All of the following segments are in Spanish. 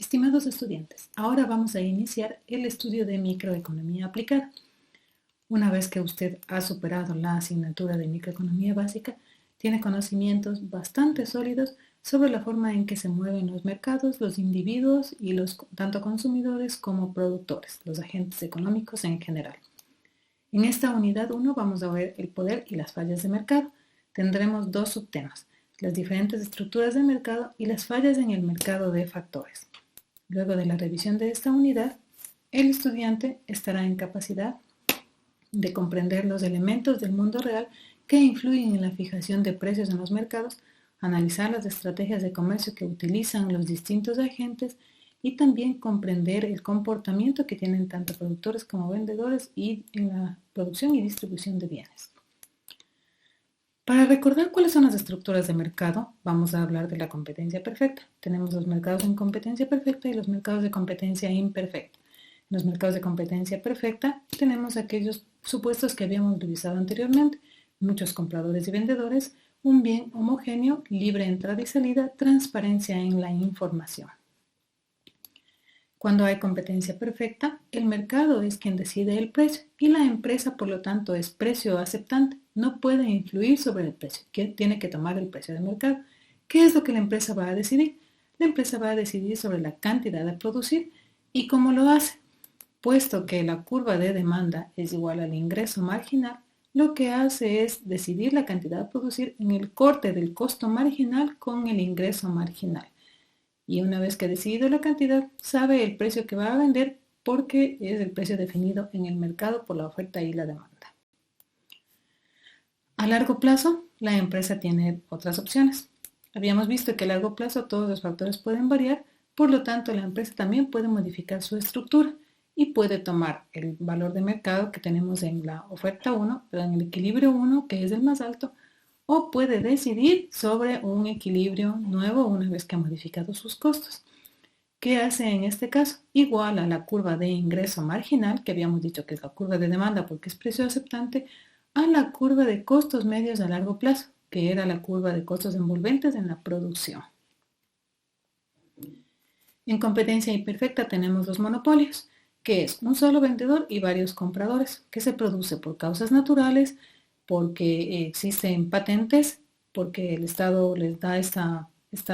Estimados estudiantes, ahora vamos a iniciar el estudio de microeconomía aplicada. Una vez que usted ha superado la asignatura de microeconomía básica, tiene conocimientos bastante sólidos sobre la forma en que se mueven los mercados, los individuos y los tanto consumidores como productores, los agentes económicos en general. En esta unidad 1 vamos a ver el poder y las fallas de mercado. Tendremos dos subtemas: las diferentes estructuras de mercado y las fallas en el mercado de factores. Luego de la revisión de esta unidad, el estudiante estará en capacidad de comprender los elementos del mundo real que influyen en la fijación de precios en los mercados, analizar las estrategias de comercio que utilizan los distintos agentes y también comprender el comportamiento que tienen tanto productores como vendedores y en la producción y distribución de bienes. Para recordar cuáles son las estructuras de mercado, vamos a hablar de la competencia perfecta. Tenemos los mercados en competencia perfecta y los mercados de competencia imperfecta. En los mercados de competencia perfecta tenemos aquellos supuestos que habíamos revisado anteriormente: muchos compradores y vendedores, un bien homogéneo, libre entrada y salida, transparencia en la información. Cuando hay competencia perfecta, el mercado es quien decide el precio y la empresa, por lo tanto, es precio aceptante. No puede influir sobre el precio, que tiene que tomar el precio de mercado. ¿Qué es lo que la empresa va a decidir? La empresa va a decidir sobre la cantidad a producir. ¿Y cómo lo hace? Puesto que la curva de demanda es igual al ingreso marginal, lo que hace es decidir la cantidad a producir en el corte del costo marginal con el ingreso marginal. Y una vez que ha decidido la cantidad, sabe el precio que va a vender porque es el precio definido en el mercado por la oferta y la demanda. A largo plazo, la empresa tiene otras opciones. Habíamos visto que a largo plazo todos los factores pueden variar, por lo tanto la empresa también puede modificar su estructura y puede tomar el valor de mercado que tenemos en la oferta 1, pero en el equilibrio 1, que es el más alto, o puede decidir sobre un equilibrio nuevo una vez que ha modificado sus costos. ¿Qué hace en este caso? Igual a la curva de ingreso marginal, que habíamos dicho que es la curva de demanda porque es precio aceptante, a la curva de costos medios a largo plazo, que era la curva de costos envolventes en la producción. En competencia imperfecta tenemos los monopolios, que es un solo vendedor y varios compradores, que se produce por causas naturales, porque existen patentes, porque el Estado les da esta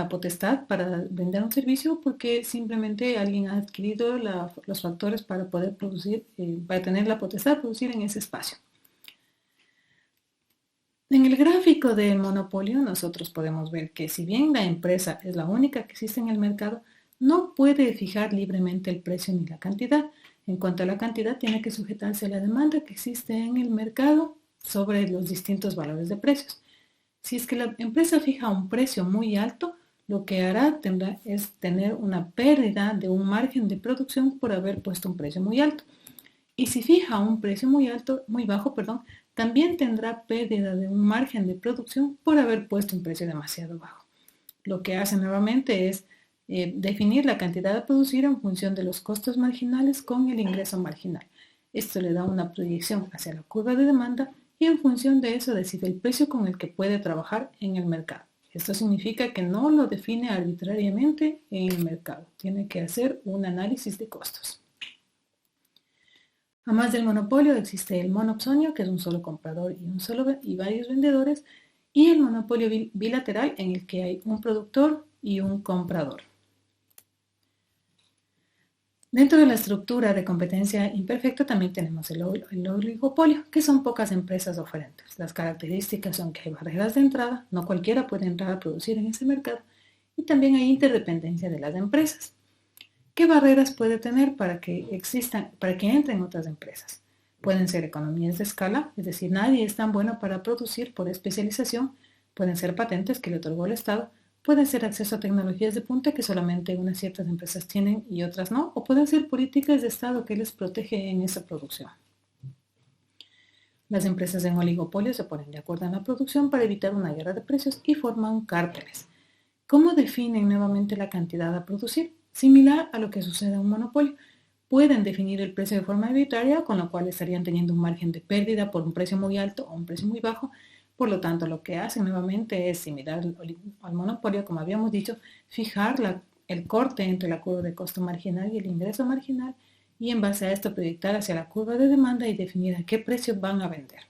potestad para vender un servicio, porque simplemente alguien ha adquirido los factores para poder producir, para tener la potestad de producir en ese espacio. En el gráfico del monopolio nosotros podemos ver que si bien la empresa es la única que existe en el mercado, no puede fijar libremente el precio ni la cantidad. En cuanto a la cantidad, tiene que sujetarse a la demanda que existe en el mercado sobre los distintos valores de precios. Si es que la empresa fija un precio muy alto, lo que hará es tener una pérdida de un margen de producción por haber puesto un precio muy alto. Y si fija un precio muy bajo, también tendrá pérdida de un margen de producción por haber puesto un precio demasiado bajo. Lo que hace nuevamente es definir la cantidad a producir en función de los costos marginales con el ingreso marginal. Esto le da una proyección hacia la curva de demanda y en función de eso decide el precio con el que puede trabajar en el mercado. Esto significa que no lo define arbitrariamente en el mercado. Tiene que hacer un análisis de costos. Además del monopolio existe el monopsonio, que es un solo comprador y varios vendedores, y el monopolio bilateral, en el que hay un productor y un comprador. Dentro de la estructura de competencia imperfecta también tenemos el oligopolio, que son pocas empresas oferentes. Las características son que hay barreras de entrada, no cualquiera puede entrar a producir en ese mercado, y también hay interdependencia de las empresas. ¿Qué barreras puede tener para que entren otras empresas? Pueden ser economías de escala, es decir, nadie es tan bueno para producir por especialización. Pueden ser patentes que le otorgó el Estado. Pueden ser acceso a tecnologías de punta que solamente unas ciertas empresas tienen y otras no. O pueden ser políticas de Estado que les protege en esa producción. Las empresas en oligopolio se ponen de acuerdo en la producción para evitar una guerra de precios y forman cárteles. ¿Cómo definen nuevamente la cantidad a producir? Similar a lo que sucede en un monopolio. Pueden definir el precio de forma arbitraria, con lo cual estarían teniendo un margen de pérdida por un precio muy alto o un precio muy bajo. Por lo tanto, lo que hacen nuevamente es similar al monopolio, como habíamos dicho, fijar el corte entre la curva de costo marginal y el ingreso marginal, y en base a esto proyectar hacia la curva de demanda y definir a qué precio van a vender.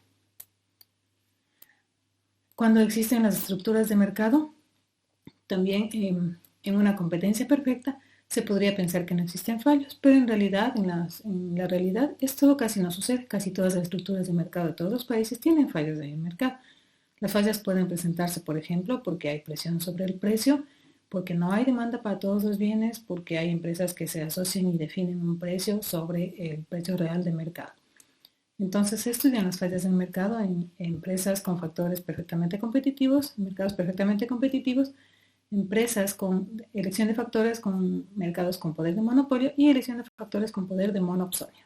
Cuando existen las estructuras de mercado, también en una competencia perfecta, se podría pensar que no existen fallos, pero en realidad, en la realidad, esto casi no sucede. Casi todas las estructuras de mercado de todos los países tienen fallos en el mercado. Las fallas pueden presentarse, por ejemplo, porque hay presión sobre el precio, porque no hay demanda para todos los bienes, porque hay empresas que se asocian y definen un precio sobre el precio real de mercado. Entonces se estudian las fallas del mercado en empresas con factores perfectamente competitivos, mercados perfectamente competitivos, empresas con elección de factores con mercados con poder de monopolio y elección de factores con poder de monopsonio.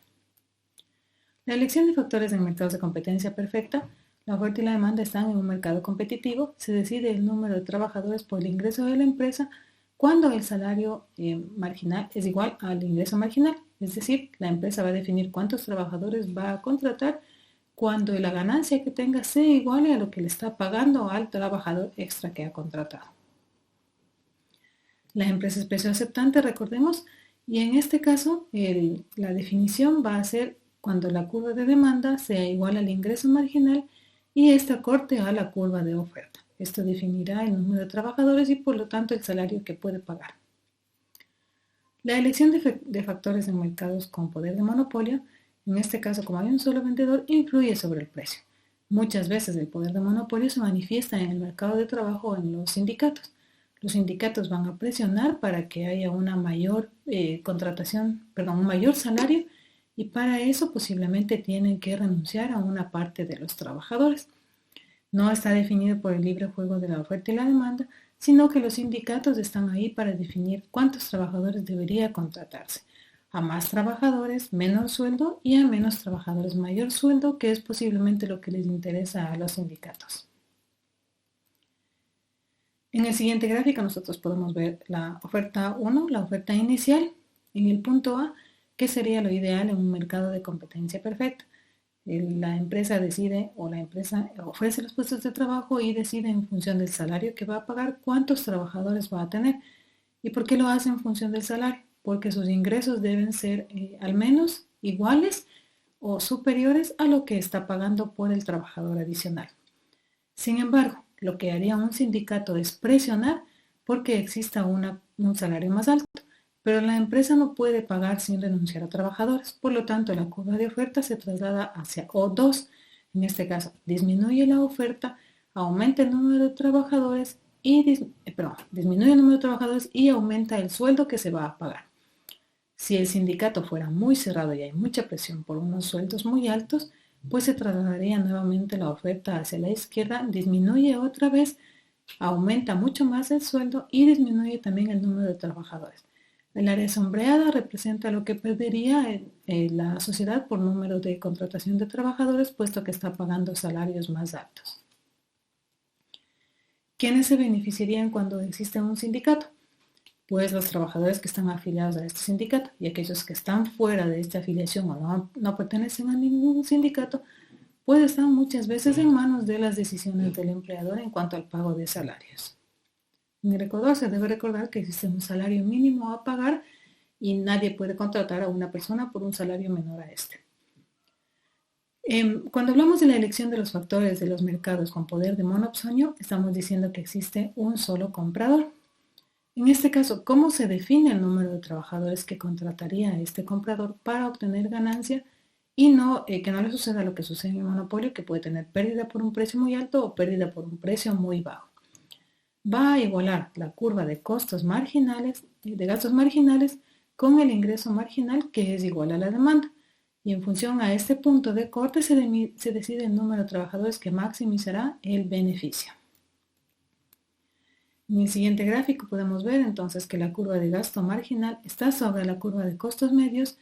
La elección de factores en mercados de competencia perfecta, la oferta y la demanda están en un mercado competitivo, se decide el número de trabajadores por el ingreso de la empresa cuando el salario marginal es igual al ingreso marginal, es decir, la empresa va a definir cuántos trabajadores va a contratar cuando la ganancia que tenga sea igual a lo que le está pagando al trabajador extra que ha contratado. La empresa es precio aceptante, recordemos, y en este caso la definición va a ser cuando la curva de demanda sea igual al ingreso marginal y esta corte a la curva de oferta. Esto definirá el número de trabajadores y por lo tanto el salario que puede pagar. La elección de factores en mercados con poder de monopolio, en este caso como hay un solo vendedor, influye sobre el precio. Muchas veces el poder de monopolio se manifiesta en el mercado de trabajo o en los sindicatos. Los sindicatos van a presionar para que haya una mayor un mayor salario, y para eso posiblemente tienen que renunciar a una parte de los trabajadores. No está definido por el libre juego de la oferta y la demanda, sino que los sindicatos están ahí para definir cuántos trabajadores debería contratarse. A más trabajadores, menor sueldo, y a menos trabajadores, mayor sueldo, que es posiblemente lo que les interesa a los sindicatos. En el siguiente gráfico nosotros podemos ver la oferta 1, la oferta inicial, en el punto A, que sería lo ideal en un mercado de competencia perfecta. La empresa decide o la empresa ofrece los puestos de trabajo y decide en función del salario que va a pagar cuántos trabajadores va a tener. ¿Y por qué lo hace en función del salario? Porque sus ingresos deben ser al menos iguales o superiores a lo que está pagando por el trabajador adicional. Sin embargo, lo que haría un sindicato es presionar porque exista un salario más alto, pero la empresa no puede pagar sin renunciar a trabajadores. Por lo tanto, la curva de oferta se traslada hacia O2. En este caso, disminuye la oferta, aumenta el número de trabajadores disminuye el número de trabajadores y aumenta el sueldo que se va a pagar. Si el sindicato fuera muy cerrado y hay mucha presión por unos sueldos muy altos, pues se trasladaría nuevamente la oferta hacia la izquierda, disminuye otra vez, aumenta mucho más el sueldo y disminuye también el número de trabajadores. El área sombreada representa lo que perdería la sociedad por número de contratación de trabajadores, puesto que está pagando salarios más altos. ¿Quiénes se beneficiarían cuando existe un sindicato? Pues los trabajadores que están afiliados a este sindicato, y aquellos que están fuera de esta afiliación o no pertenecen a ningún sindicato, pues están muchas veces en manos de las decisiones del empleador en cuanto al pago de salarios. En el Ecuador se debe recordar que existe un salario mínimo a pagar y nadie puede contratar a una persona por un salario menor a este. Cuando hablamos de la elección de los factores de los mercados con poder de monopsonio, estamos diciendo que existe un solo comprador. En este caso, ¿cómo se define el número de trabajadores que contrataría este comprador para obtener ganancia y que no le suceda lo que sucede en el monopolio, que puede tener pérdida por un precio muy alto o pérdida por un precio muy bajo? Va a igualar la curva de costos marginales, de gastos marginales, con el ingreso marginal, que es igual a la demanda. Y en función a este punto de corte se decide el número de trabajadores que maximizará el beneficio. En el siguiente gráfico podemos ver entonces que la curva de gasto marginal está sobre la curva de costos medios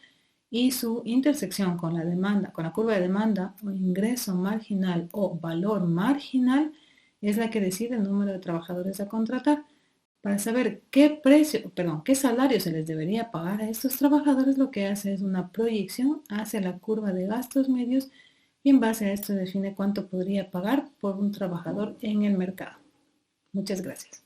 y su intersección con la curva de demanda o ingreso marginal o valor marginal es la que decide el número de trabajadores a contratar. Para saber qué salario se les debería pagar a estos trabajadores, lo que hace es una proyección hacia la curva de gastos medios y en base a esto define cuánto podría pagar por un trabajador en el mercado. Muchas gracias.